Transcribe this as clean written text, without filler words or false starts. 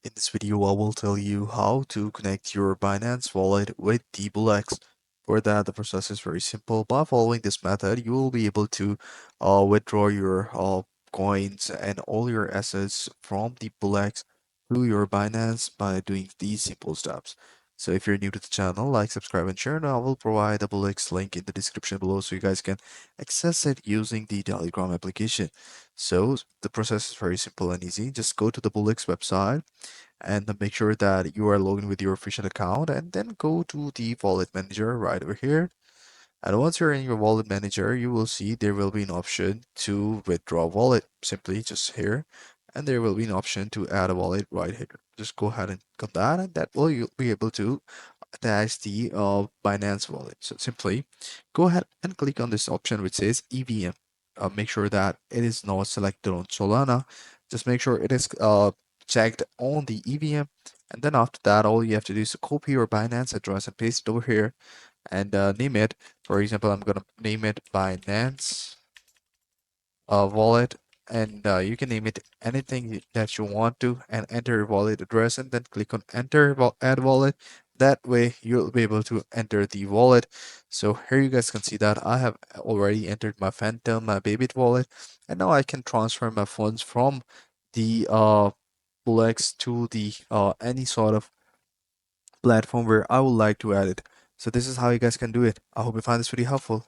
In this video, I will tell you how to connect your Binance wallet with the Bullx. For that, the process is very simple. By following this method, you will be able to withdraw your coins and all your assets from the Bullx to your Binance by doing these simple steps. So if you're new to the channel, like, subscribe, and share. And I will provide the Bullx link in the description below so you guys can access it using the Telegram application. So the process is very simple and easy. Just go to the Bullx website and then make sure that you are logged in with your official account, and then go to the wallet manager right over here. And once you're in your wallet manager, you will see there will be an option to withdraw wallet, simply just here, and there will be an option to add a wallet right here. Just go ahead and click that, and that will you'll be able to attach the Binance wallet. So simply go ahead and click on this option which says EVM. Make sure that it is not selected on Solana. Just make sure it is checked on the EVM. And then after that, all you have to do is copy your Binance address and paste it over here and name it. For example, I'm going to name it Binance wallet, and you can name it anything that you want to, and enter your wallet address, and then click on add wallet. That way you'll be able to enter the wallet. So here you guys can see that I have already entered my Phantom, my Bybit wallet, and now I can transfer my funds from the Bullx to the any sort of platform where I would like to add it. So this is how you guys can do it. I hope you find this video helpful.